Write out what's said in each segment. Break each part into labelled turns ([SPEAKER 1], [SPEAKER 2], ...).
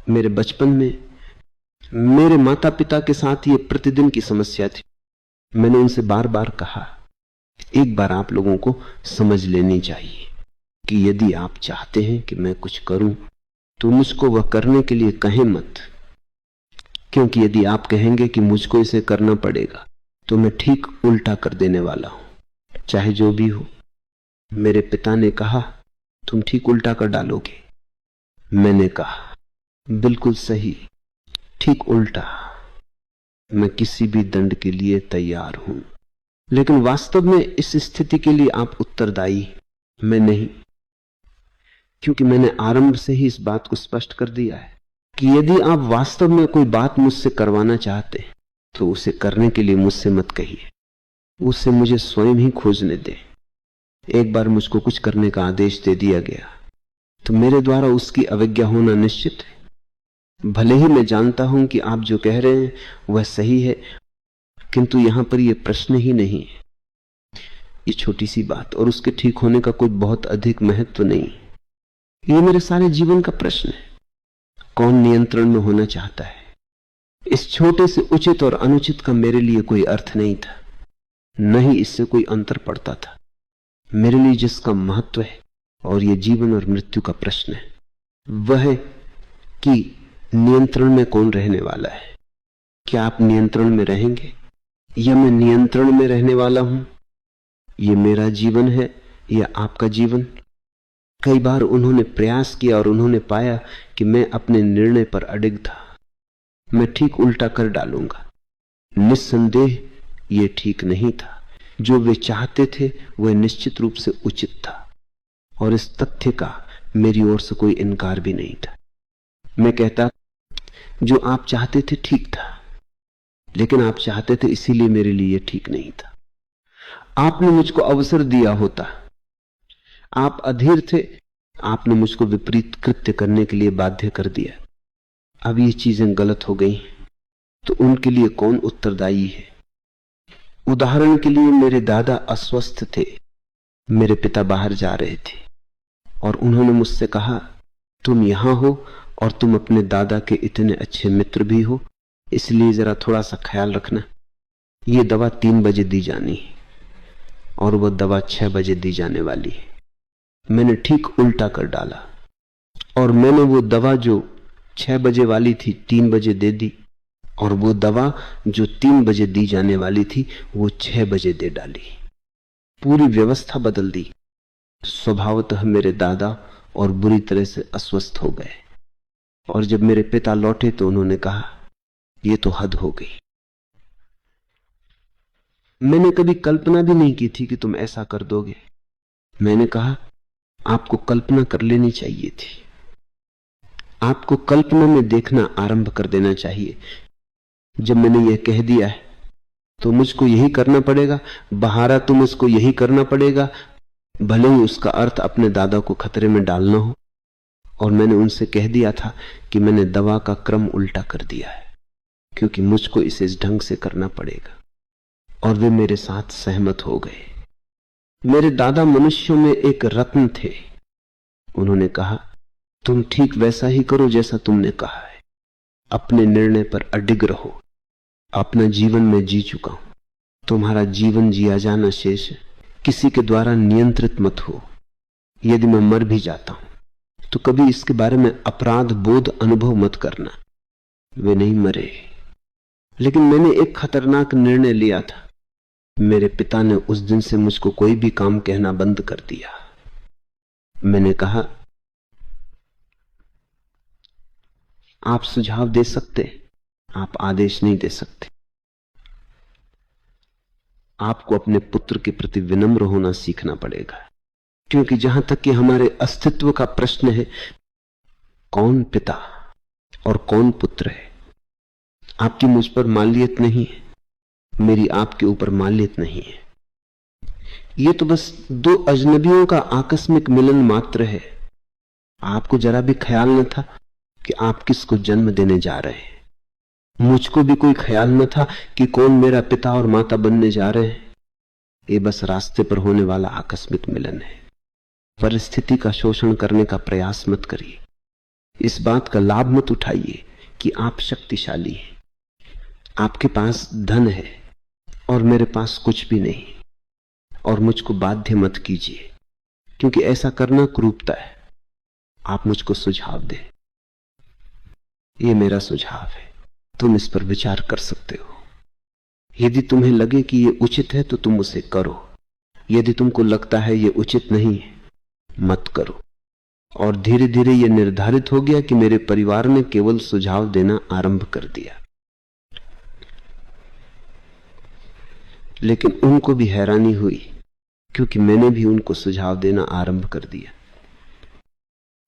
[SPEAKER 1] मेरे बचपन में मेरे माता पिता के साथ ये प्रतिदिन की समस्या थी। मैंने उनसे बार बार कहा, एक बार आप लोगों को समझ लेनी चाहिए कि यदि आप चाहते हैं कि मैं कुछ करूं तो मुझको वह करने के लिए कहें मत, क्योंकि यदि आप कहेंगे कि मुझको इसे करना पड़ेगा तो मैं ठीक उल्टा कर देने वाला हूं, चाहे जो भी हो। मेरे पिता ने कहा, तुम ठीक उल्टा कर डालोगे। मैंने कहा, बिल्कुल सही, ठीक उल्टा। मैं किसी भी दंड के लिए तैयार हूं। लेकिन वास्तव में इस स्थिति के लिए आप उत्तरदायी, मैं नहीं, क्योंकि मैंने आरंभ से ही इस बात को स्पष्ट कर दिया है कि यदि आप वास्तव में कोई बात मुझसे करवाना चाहते हैं तो उसे करने के लिए मुझसे मत कहिए, उसे मुझे स्वयं ही खोजने दे। एक बार मुझको कुछ करने का आदेश दे दिया गया तो मेरे द्वारा उसकी अवज्ञा होना निश्चित है। भले ही मैं जानता हूं कि आप जो कह रहे हैं वह सही है, किंतु यहां पर यह प्रश्न ही नहीं है। ये छोटी सी बात और उसके ठीक होने का कोई बहुत अधिक महत्व नहीं। ये मेरे सारे जीवन का प्रश्न है, कौन नियंत्रण में होना चाहता है। इस छोटे से उचित और अनुचित का मेरे लिए कोई अर्थ नहीं था, न ही इससे कोई अंतर पड़ता था। मेरे लिए जिसका महत्व है और ये जीवन और मृत्यु का प्रश्न है वह है कि नियंत्रण में कौन रहने वाला है। क्या आप नियंत्रण में रहेंगे या मैं नियंत्रण में रहने वाला हूं? ये मेरा जीवन है या आपका जीवन? कई बार उन्होंने प्रयास किया और उन्होंने पाया कि मैं अपने निर्णय पर अडिग था। मैं ठीक उल्टा कर डालूंगा। निस्संदेह ये ठीक नहीं था। जो वे चाहते थे वह निश्चित रूप से उचित था और इस तथ्य का मेरी ओर से कोई इनकार भी नहीं था। मैं कहता, जो आप चाहते थे ठीक था, लेकिन आप चाहते थे इसीलिए मेरे लिए यह ठीक नहीं था। आपने मुझको अवसर दिया होता, आप अधीर थे, आपने मुझको विपरीत कृत्य करने के लिए बाध्य कर दिया। अब ये चीजें गलत हो गई तो उनके लिए कौन उत्तरदायी है? उदाहरण के लिए मेरे दादा अस्वस्थ थे, मेरे पिता बाहर जा रहे थे और उन्होंने मुझसे कहा, तुम यहां हो और तुम अपने दादा के इतने अच्छे मित्र भी हो, इसलिए जरा थोड़ा सा ख्याल रखना। ये दवा 3 बजे दी जानी है और वह दवा 6 बजे दी जाने वाली है। मैंने ठीक उल्टा कर डाला और मैंने वो दवा जो 6 बजे वाली थी 3 बजे दे दी और वो दवा जो 3 बजे दी जाने वाली थी वो 6 बजे दे डाली। पूरी व्यवस्था बदल दी। स्वभावतः मेरे दादा और बुरी तरह से अस्वस्थ हो गए और जब मेरे पिता लौटे तो उन्होंने कहा, ये तो हद हो गई। मैंने कभी कल्पना भी नहीं की थी कि तुम ऐसा कर दोगे। मैंने कहा, आपको कल्पना कर लेनी चाहिए थी। आपको कल्पना में देखना आरंभ कर देना चाहिए। जब मैंने यह कह दिया है तो मुझको यही करना पड़ेगा, बहारा तो मुझको यही करना पड़ेगा, भले ही उसका अर्थ अपने दादा को खतरे में डालना हो। और मैंने उनसे कह दिया था कि मैंने दवा का क्रम उल्टा कर दिया है क्योंकि मुझको इसे इस ढंग से करना पड़ेगा, और वे मेरे साथ सहमत हो गए। मेरे दादा मनुष्यों में एक रत्न थे। उन्होंने कहा, तुम ठीक वैसा ही करो जैसा तुमने कहा है, अपने निर्णय पर अडिग रहो। अपना जीवन में जी चुका हूं, तुम्हारा जीवन जिया जाना शेष है, किसी के द्वारा नियंत्रित मत हो। यदि मैं मर भी जाता हूं तो कभी इसके बारे में अपराध बोध अनुभव मत करना। वे नहीं मरे, लेकिन मैंने एक खतरनाक निर्णय लिया था। मेरे पिता ने उस दिन से मुझको कोई भी काम कहना बंद कर दिया। मैंने कहा, आप सुझाव दे सकते, आप आदेश नहीं दे सकते। आपको अपने पुत्र के प्रति विनम्र होना सीखना पड़ेगा, क्योंकि जहां तक कि हमारे अस्तित्व का प्रश्न है, कौन पिता और कौन पुत्र है? आपकी मुझ पर मालियत नहीं है, मेरी आपके ऊपर मालियत नहीं है। ये तो बस 2 अजनबियों का आकस्मिक मिलन मात्र है। आपको जरा भी ख्याल न था कि आप किसको जन्म देने जा रहे हैं। मुझको भी कोई ख्याल न था कि कौन मेरा पिता और माता बनने जा रहे हैं। ये बस रास्ते पर होने वाला आकस्मिक मिलन है। परिस्थिति का शोषण करने का प्रयास मत करिए। इस बात का लाभ मत उठाइए कि आप शक्तिशाली हैं, आपके पास धन है और मेरे पास कुछ भी नहीं, और मुझको बाध्य मत कीजिए, क्योंकि ऐसा करना क्रूरता है। आप मुझको सुझाव दें, ये मेरा सुझाव है, तुम इस पर विचार कर सकते हो। यदि तुम्हें लगे कि ये उचित है तो तुम उसे करो, यदि तुमको लगता है ये उचित नहीं है, मत करो। और धीरे धीरे ये निर्धारित हो गया कि मेरे परिवार ने केवल सुझाव देना आरंभ कर दिया। लेकिन उनको भी हैरानी हुई, क्योंकि मैंने भी उनको सुझाव देना आरंभ कर दिया।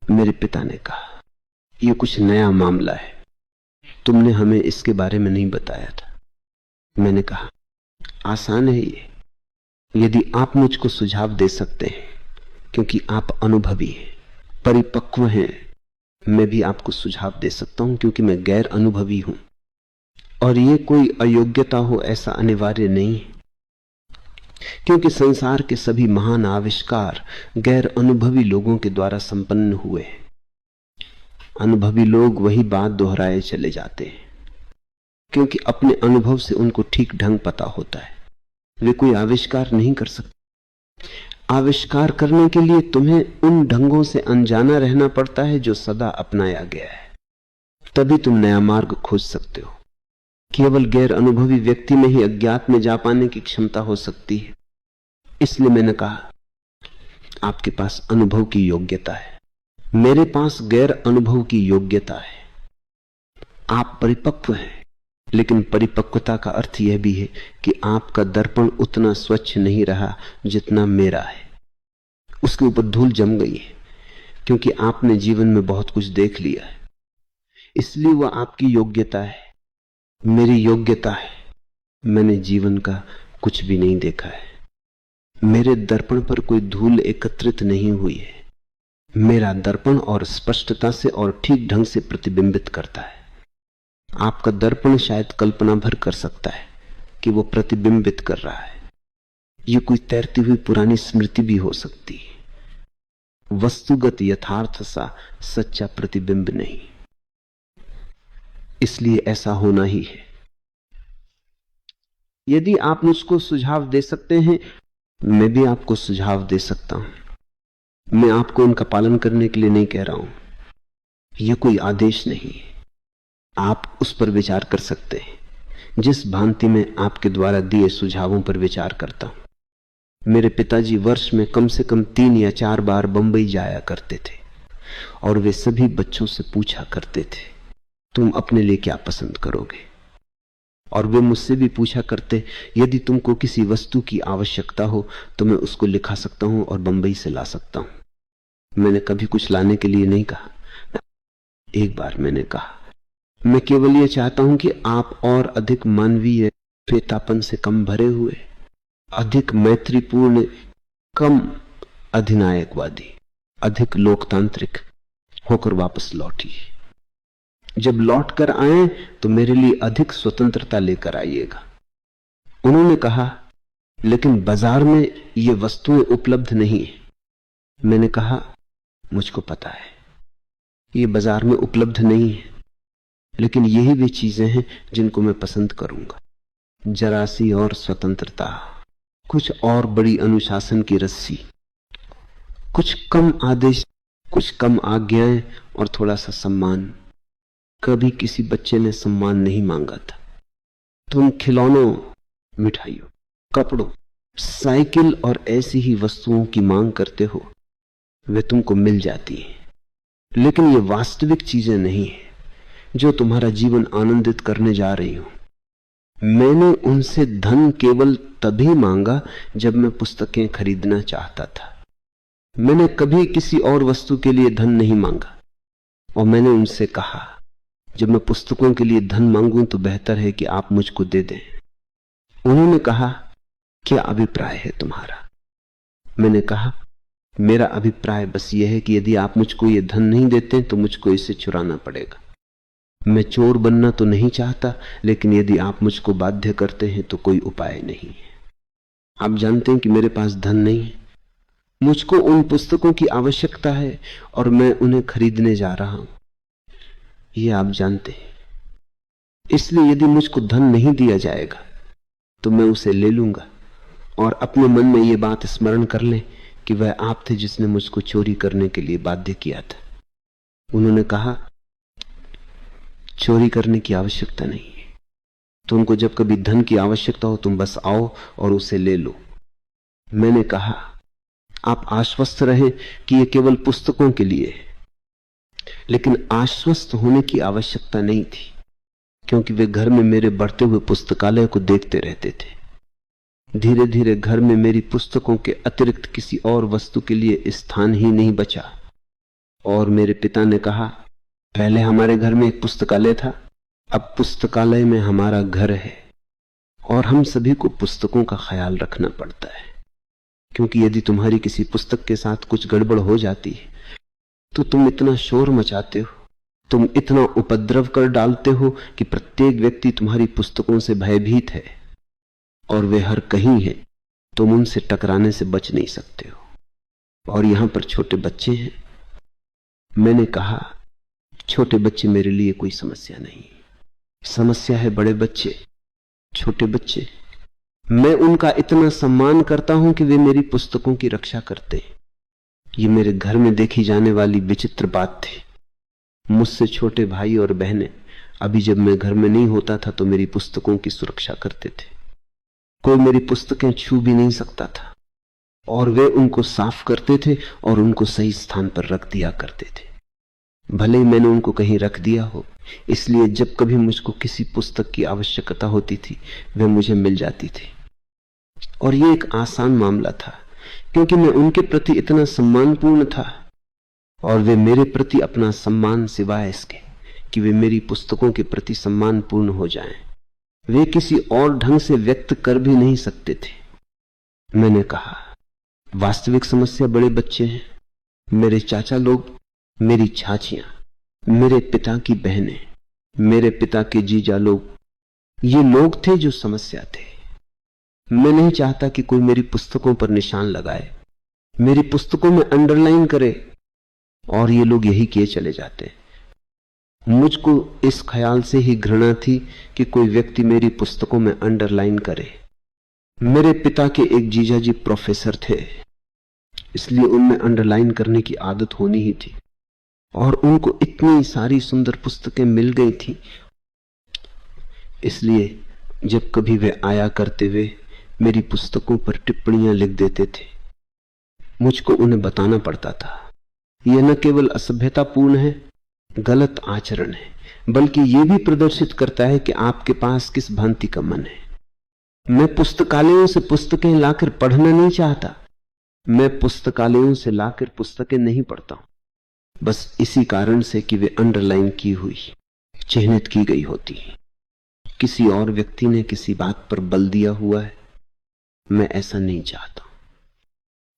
[SPEAKER 1] मेरे पिता ने कहा, ये कुछ नया मामला है, तुमने हमें इसके बारे में नहीं बताया था। मैंने कहा, आसान है ये, यदि आप मुझको सुझाव दे सकते हैं, क्योंकि आप अनुभवी हैं, परिपक्व हैं, मैं भी आपको सुझाव दे सकता हूं, क्योंकि मैं गैर अनुभवी हूं। और ये कोई अयोग्यता हो ऐसा अनिवार्य नहीं है, क्योंकि संसार के सभी महान आविष्कार गैर अनुभवी लोगों के द्वारा संपन्न हुए हैं। अनुभवी लोग वही बात दोहराए चले जाते हैं, क्योंकि अपने अनुभव से उनको ठीक ढंग पता होता है। वे कोई आविष्कार नहीं कर सकते। आविष्कार करने के लिए तुम्हें उन ढंगों से अनजाना रहना पड़ता है जो सदा अपनाया गया है, तभी तुम नया मार्ग खोज सकते हो। केवल गैर अनुभवी व्यक्ति में ही अज्ञात में जा पाने की क्षमता हो सकती है। इसलिए मैंने कहा, आपके पास अनुभव की योग्यता है, मेरे पास गैर अनुभव की योग्यता है। आप परिपक्व हैं, लेकिन परिपक्वता का अर्थ यह भी है कि आपका दर्पण उतना स्वच्छ नहीं रहा जितना मेरा है। उसके ऊपर धूल जम गई है, क्योंकि आपने जीवन में बहुत कुछ देख लिया है, इसलिए वह आपकी योग्यता है। मेरी योग्यता है, मैंने जीवन का कुछ भी नहीं देखा है। मेरे दर्पण पर कोई धूल एकत्रित नहीं हुई है। मेरा दर्पण और स्पष्टता से और ठीक ढंग से प्रतिबिंबित करता है। आपका दर्पण शायद कल्पना भर कर सकता है कि वो प्रतिबिंबित कर रहा है। ये कोई तैरती हुई पुरानी स्मृति भी हो सकती है, वस्तुगत यथार्थ सा सच्चा प्रतिबिंब नहीं। इसलिए ऐसा होना ही है। यदि आप मुझको सुझाव दे सकते हैं, मैं भी आपको सुझाव दे सकता हूं। मैं आपको उनका पालन करने के लिए नहीं कह रहा हूं, यह कोई आदेश नहीं है। आप उस पर विचार कर सकते हैं जिस भांति में आपके द्वारा दिए सुझावों पर विचार करता हूं। मेरे पिताजी वर्ष में कम से कम 3 या 4 बार बंबई जाया करते थे, और वे सभी बच्चों से पूछा करते थे, तुम अपने लिए क्या पसंद करोगे? और वे मुझसे भी पूछा करते, यदि तुमको किसी वस्तु की आवश्यकता हो तो मैं उसको लिखा सकता हूं और बंबई से ला सकता हूं। मैंने कभी कुछ लाने के लिए नहीं कहा। एक बार मैंने कहा, मैं केवल यह चाहता हूं कि आप और अधिक मानवीय फेतापन से कम भरे हुए, अधिक मैत्रीपूर्ण, कम अधिनायकवादी, अधिक लोकतांत्रिक होकर वापस लौटिए। जब लौट कर आए तो मेरे लिए अधिक स्वतंत्रता लेकर आइएगा। उन्होंने कहा, लेकिन बाजार में ये वस्तुएं उपलब्ध नहीं है। मैंने कहा, मुझको पता है ये बाजार में उपलब्ध नहीं है, लेकिन यही वे चीजें हैं जिनको मैं पसंद करूंगा। जरा सी और स्वतंत्रता, कुछ और बड़ी अनुशासन की रस्सी, कुछ कम आदेश, कुछ कम आज्ञाएं और थोड़ा सा सम्मान। कभी किसी बच्चे ने सम्मान नहीं मांगा था। तुम खिलौनों, मिठाइयों, कपड़ों, साइकिल और ऐसी ही वस्तुओं की मांग करते हो, वे तुमको मिल जाती हैं, लेकिन ये वास्तविक चीजें नहीं है जो तुम्हारा जीवन आनंदित करने जा रही हो। मैंने उनसे धन केवल तभी मांगा जब मैं पुस्तकें खरीदना चाहता था। मैंने कभी किसी और वस्तु के लिए धन नहीं मांगा, और मैंने उनसे कहा, जब मैं पुस्तकों के लिए धन मांगूं तो बेहतर है कि आप मुझको दे दें। उन्होंने कहा, क्या अभिप्राय है तुम्हारा? मैंने कहा, मेरा अभिप्राय बस यह है कि यदि आप मुझको ये धन नहीं देते तो मुझको इसे चुराना पड़ेगा। मैं चोर बनना तो नहीं चाहता, लेकिन यदि आप मुझको बाध्य करते हैं तो कोई उपाय नहीं है। आप जानते हैं कि मेरे पास धन नहीं है, मुझको उन पुस्तकों की आवश्यकता है और मैं उन्हें खरीदने जा रहा हूं। ये आप जानते हैं। इसलिए यदि मुझको धन नहीं दिया जाएगा तो मैं उसे ले लूंगा और अपने मन में ये बात स्मरण कर लें कि वह आप थे जिसने मुझको चोरी करने के लिए बाध्य किया था। उन्होंने कहा चोरी करने की आवश्यकता नहीं है, तुमको जब कभी धन की आवश्यकता हो तुम बस आओ और उसे ले लो। मैंने कहा आप आश्वस्त रहें कि यह केवल पुस्तकों के लिए है। लेकिन आश्वस्त होने की आवश्यकता नहीं थी, क्योंकि वे घर में मेरे बढ़ते हुए पुस्तकालय को देखते रहते थे। धीरे धीरे घर में मेरी पुस्तकों के अतिरिक्त किसी और वस्तु के लिए स्थान ही नहीं बचा। और मेरे पिता ने कहा पहले हमारे घर में एक पुस्तकालय था, अब पुस्तकालय में हमारा घर है और हम सभी को पुस्तकों का ख्याल रखना पड़ता है, क्योंकि यदि तुम्हारी किसी पुस्तक के साथ कुछ गड़बड़ हो जाती है तो तुम इतना शोर मचाते हो, तुम इतना उपद्रव कर डालते हो कि प्रत्येक व्यक्ति तुम्हारी पुस्तकों से भयभीत है और वे हर कहीं हैं, तुम उनसे टकराने से बच नहीं सकते हो। और यहां पर छोटे बच्चे हैं। मैंने कहा छोटे बच्चे मेरे लिए कोई समस्या नहीं, समस्या है बड़े बच्चे, छोटे बच्चे। मैं उनका इतना सम्मान करता हूं कि वे मेरी पुस्तकों की रक्षा करते हैं। ये मेरे घर में देखी जाने वाली विचित्र बात थी। मुझसे छोटे भाई और बहनें अभी जब मैं घर में नहीं होता था तो मेरी पुस्तकों की सुरक्षा करते थे। कोई मेरी पुस्तकें छू भी नहीं सकता था और वे उनको साफ करते थे और उनको सही स्थान पर रख दिया करते थे। भले ही मैंने उनको कहीं रख दिया हो, इसलिए जब कभी मुझको किसी पुस्तक की आवश्यकता होती थी वे मुझे मिल जाती थी। और ये एक आसान मामला था, क्योंकि मैं उनके प्रति इतना सम्मानपूर्ण था और वे मेरे प्रति अपना सम्मान सिवाय इसके कि वे मेरी पुस्तकों के प्रति सम्मानपूर्ण हो जाएं, वे किसी और ढंग से व्यक्त कर भी नहीं सकते थे। मैंने कहा वास्तविक समस्या बड़े बच्चे हैं। मेरे चाचा लोग, मेरी चाचियां, मेरे पिता की बहनें, मेरे पिता के जीजा लोग, ये लोग थे जो समस्या थे। मैं नहीं चाहता कि कोई मेरी पुस्तकों पर निशान लगाए, मेरी पुस्तकों में अंडरलाइन करे और ये लोग यही किए चले जाते। मुझको इस ख्याल से ही घृणा थी कि कोई व्यक्ति मेरी पुस्तकों में अंडरलाइन करे। मेरे पिता के एक जीजा जी प्रोफेसर थे, इसलिए उनमें अंडरलाइन करने की आदत होनी ही थी और उनको इतनी सारी सुंदर पुस्तकें मिल गई थी, इसलिए जब कभी वे आया करते हुए मेरी पुस्तकों पर टिप्पणियां लिख देते थे, मुझको उन्हें बताना पड़ता था यह न केवल असभ्यतापूर्ण है, गलत आचरण है, बल्कि यह भी प्रदर्शित करता है कि आपके पास किस भांति का मन है। मैं पुस्तकालयों से पुस्तकें लाकर पढ़ना नहीं चाहता, मैं पुस्तकालयों से लाकर पुस्तकें नहीं पढ़ता हूं, बस इसी कारण से कि वे अंडरलाइन की हुई, चिह्नित की गई होती है। किसी और व्यक्ति ने किसी बात पर बल दिया हुआ है, मैं ऐसा नहीं चाहता,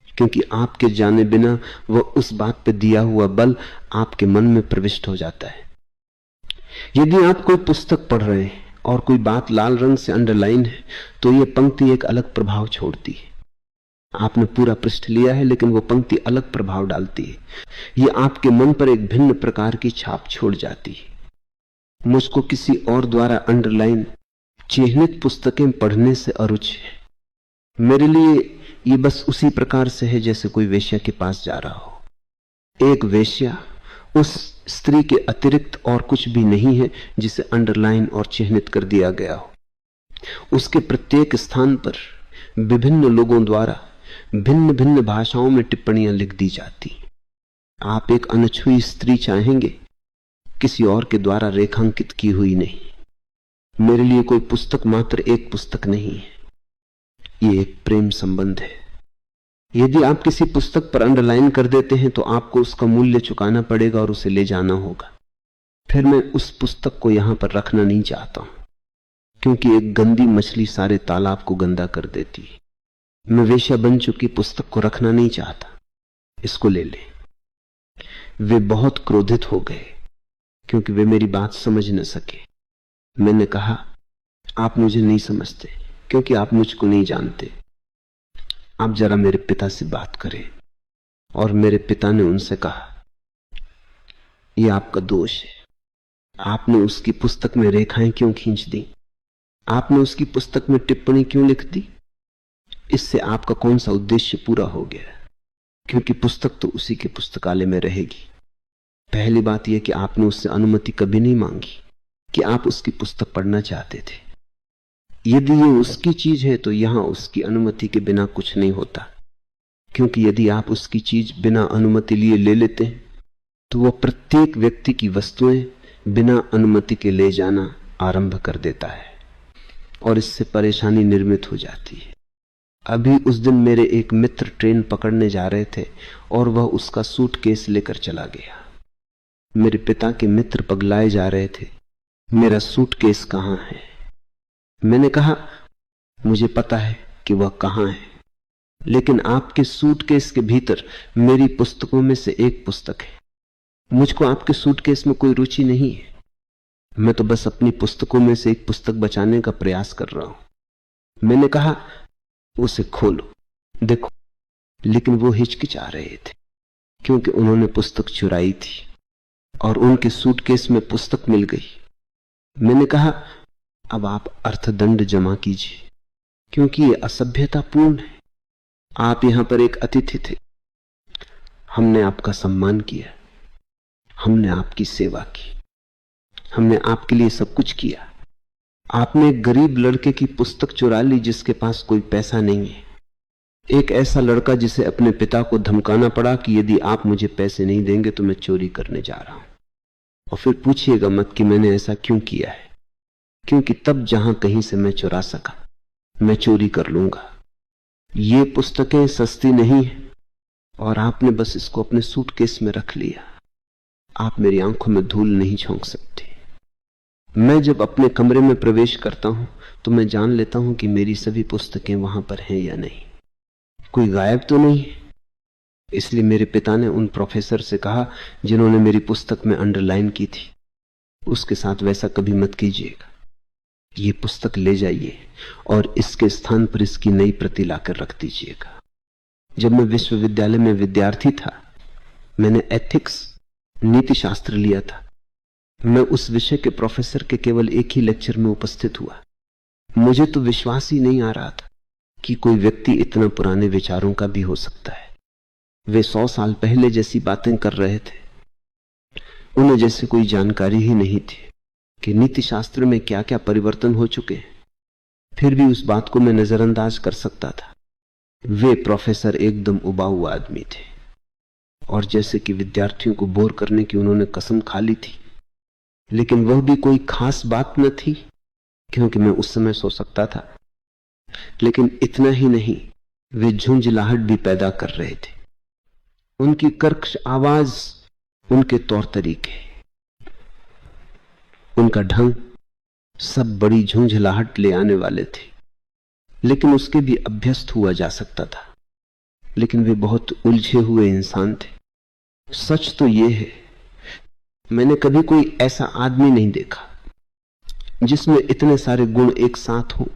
[SPEAKER 1] क्योंकि आपके जाने बिना वह उस बात पर दिया हुआ बल आपके मन में प्रविष्ट हो जाता है। यदि आप कोई पुस्तक पढ़ रहे हैं और कोई बात लाल रंग से अंडरलाइन है तो यह पंक्ति एक अलग प्रभाव छोड़ती है। आपने पूरा पृष्ठ लिया है लेकिन वो पंक्ति अलग प्रभाव डालती है, यह आपके मन पर एक भिन्न प्रकार की छाप छोड़ जाती है। मुझको किसी और द्वारा अंडरलाइन चिह्नित पुस्तकें पढ़ने से अरुचि है। मेरे लिए ये बस उसी प्रकार से है जैसे कोई वेश्या के पास जा रहा हो। एक वेश्या उस स्त्री के अतिरिक्त और कुछ भी नहीं है जिसे अंडरलाइन और चिह्नित कर दिया गया हो। उसके प्रत्येक स्थान पर विभिन्न लोगों द्वारा भिन्न भिन्न भाषाओं में टिप्पणियां लिख दी जाती। आप एक अनछुई स्त्री चाहेंगे, किसी और के द्वारा रेखांकित की हुई नहीं। मेरे लिए कोई पुस्तक मात्र एक पुस्तक नहीं है, ये एक प्रेम संबंध है। यदि आप किसी पुस्तक पर अंडरलाइन कर देते हैं तो आपको उसका मूल्य चुकाना पड़ेगा और उसे ले जाना होगा। फिर मैं उस पुस्तक को यहां पर रखना नहीं चाहता हूं, क्योंकि एक गंदी मछली सारे तालाब को गंदा कर देती है। मैं वेश्या बन चुकी पुस्तक को रखना नहीं चाहता, इसको ले ले। वे बहुत क्रोधित हो गए क्योंकि वे मेरी बात समझ न सके। मैंने कहा आप मुझे नहीं समझते क्योंकि आप मुझको नहीं जानते, आप जरा मेरे पिता से बात करें। और मेरे पिता ने उनसे कहा यह आपका दोष है, आपने उसकी पुस्तक में रेखाएं क्यों खींच दी? आपने उसकी पुस्तक में टिप्पणी क्यों लिख दी? इससे आपका कौन सा उद्देश्य पूरा हो गया? क्योंकि पुस्तक तो उसी के पुस्तकालय में रहेगी। पहली बात यह कि आपने उससे अनुमति कभी नहीं मांगी कि आप उसकी पुस्तक पढ़ना चाहते थे। यदि ये उसकी चीज है तो यहां उसकी अनुमति के बिना कुछ नहीं होता, क्योंकि यदि आप उसकी चीज बिना अनुमति लिए ले लेते हैं तो वह प्रत्येक व्यक्ति की वस्तुएं बिना अनुमति के ले जाना आरंभ कर देता है और इससे परेशानी निर्मित हो जाती है। अभी उस दिन मेरे एक मित्र ट्रेन पकड़ने जा रहे थे और वह उसका सूटकेस लेकर चला गया। मेरे पिता के मित्र पगलाए जा रहे थे, मेरा सूटकेस कहां है? मैंने कहा, मुझे पता है कि वह कहां है, लेकिन आपके सूटकेस के भीतर मेरी पुस्तकों में से एक पुस्तक है। मुझको आपके सूटकेस में कोई रुचि नहीं है, मैं तो बस अपनी पुस्तकों में से एक पुस्तक बचाने का प्रयास कर रहा हूं। मैंने कहा, उसे खोलो, देखो। लेकिन वो हिचकिचा रहे थे, क्योंकि उन्होंने पुस्तक चुराई थी और उनके सूटकेस में पुस्तक मिल गई। मैंने कहा, अब आप अर्थदंड जमा कीजिए, क्योंकि ये असभ्यतापूर्ण है। आप यहां पर एक अतिथि थे, हमने आपका सम्मान किया, हमने आपकी सेवा की, हमने आपके लिए सब कुछ किया। आपने एक गरीब लड़के की पुस्तक चुरा ली जिसके पास कोई पैसा नहीं है, एक ऐसा लड़का जिसे अपने पिता को धमकाना पड़ा कि यदि आप मुझे पैसे नहीं देंगे तो मैं चोरी करने जा रहा हूं। और फिर पूछिएगा मत कि मैंने ऐसा क्यों किया है, क्योंकि तब जहां कहीं से मैं चुरा सका मैं चोरी कर लूंगा। ये पुस्तकें सस्ती नहीं है और आपने बस इसको अपने सूटकेस में रख लिया। आप मेरी आंखों में धूल नहीं झोंक सकते। मैं जब अपने कमरे में प्रवेश करता हूं तो मैं जान लेता हूं कि मेरी सभी पुस्तकें वहां पर हैं या नहीं, कोई गायब तो नहीं है। इसलिए मेरे पिता ने उन प्रोफेसर से कहा जिन्होंने मेरी पुस्तक में अंडरलाइन की थी, उसके साथ वैसा कभी मत कीजिएगा। ये पुस्तक ले जाइए और इसके स्थान पर इसकी नई प्रति लाकर रख दीजिएगा। जब मैं विश्वविद्यालय में विद्यार्थी था, मैंने एथिक्स, नीति शास्त्र लिया था। मैं उस विषय के प्रोफेसर के केवल एक ही लेक्चर में उपस्थित हुआ। मुझे तो विश्वास ही नहीं आ रहा था कि कोई व्यक्ति इतना पुराने विचारों का भी हो सकता है। वे 100 साल पहले जैसी बातें कर रहे थे, उन्हें जैसे कोई जानकारी ही नहीं थी कि नीति शास्त्र में क्या क्या परिवर्तन हो चुके हैं। फिर भी उस बात को मैं नजरअंदाज कर सकता था। वे प्रोफेसर एकदम उबाऊ आदमी थे और जैसे कि विद्यार्थियों को बोर करने की उन्होंने कसम खा ली थी, लेकिन वह भी कोई खास बात न थी क्योंकि मैं उस समय सो सकता था। लेकिन इतना ही नहीं, वे झुंझलाहट भी पैदा कर रहे थे। उनकी कर्कश आवाज, उनके तौर तरीके, उनका ढंग सब बड़ी झुंझलाहट ले आने वाले थे, लेकिन उसके भी अभ्यस्त हुआ जा सकता था। लेकिन वे बहुत उलझे हुए इंसान थे। सच तो यह है, मैंने कभी कोई ऐसा आदमी नहीं देखा जिसमें इतने सारे गुण एक साथ हों।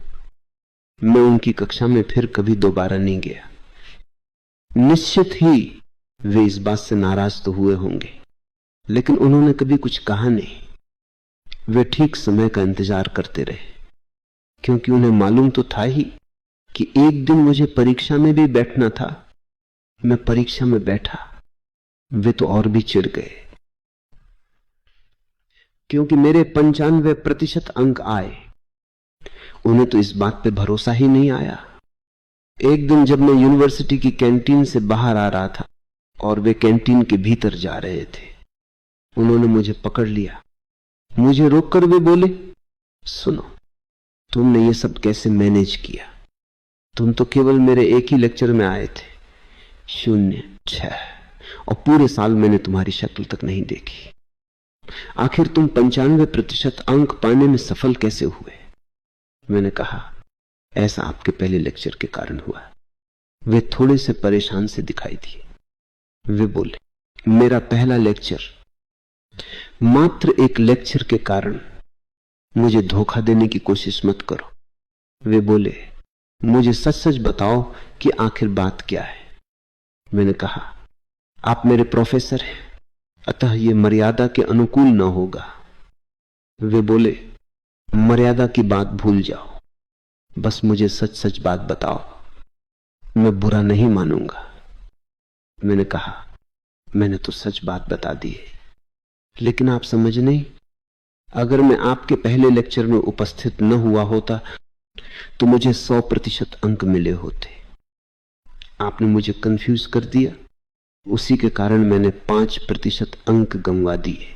[SPEAKER 1] मैं उनकी कक्षा में फिर कभी दोबारा नहीं गया। निश्चित ही वे इस बात से नाराज तो हुए होंगे, लेकिन उन्होंने कभी कुछ कहा नहीं। वे ठीक समय का इंतजार करते रहे, क्योंकि उन्हें मालूम तो था ही कि एक दिन मुझे परीक्षा में भी बैठना था। मैं परीक्षा में बैठा, वे तो और भी चिढ़ गए, क्योंकि मेरे 95% अंक आए। उन्हें तो इस बात पे भरोसा ही नहीं आया। एक दिन जब मैं यूनिवर्सिटी की कैंटीन से बाहर आ रहा था और वे कैंटीन के भीतर जा रहे थे, उन्होंने मुझे पकड़ लिया। मुझे रोककर वे बोले, सुनो, तुमने ये सब कैसे मैनेज किया? तुम तो केवल मेरे एक ही लेक्चर में आए थे, 06, और पूरे साल मैंने तुम्हारी शक्ल तक नहीं देखी। आखिर तुम 95% अंक पाने में सफल कैसे हुए? मैंने कहा, ऐसा आपके पहले लेक्चर के कारण हुआ। वे थोड़े से परेशान से दिखाई दिए। वे बोले, मेरा पहला लेक्चर, मात्र एक लेक्चर के कारण मुझे धोखा देने की कोशिश मत करो। वे बोले, मुझे सच सच बताओ कि आखिर बात क्या है। मैंने कहा, आप मेरे प्रोफेसर हैं, अतः यह मर्यादा के अनुकूल न होगा वे बोले, मर्यादा की बात भूल जाओ, बस मुझे सच सच बात बताओ, मैं बुरा नहीं मानूंगा। मैंने कहा, मैंने तो सच बात बता दी है, लेकिन आप समझ नहीं, अगर मैं आपके पहले लेक्चर में उपस्थित न हुआ होता तो मुझे 100% अंक मिले होते। आपने मुझे कंफ्यूज कर दिया, उसी के कारण मैंने 5% अंक गंवा दिए।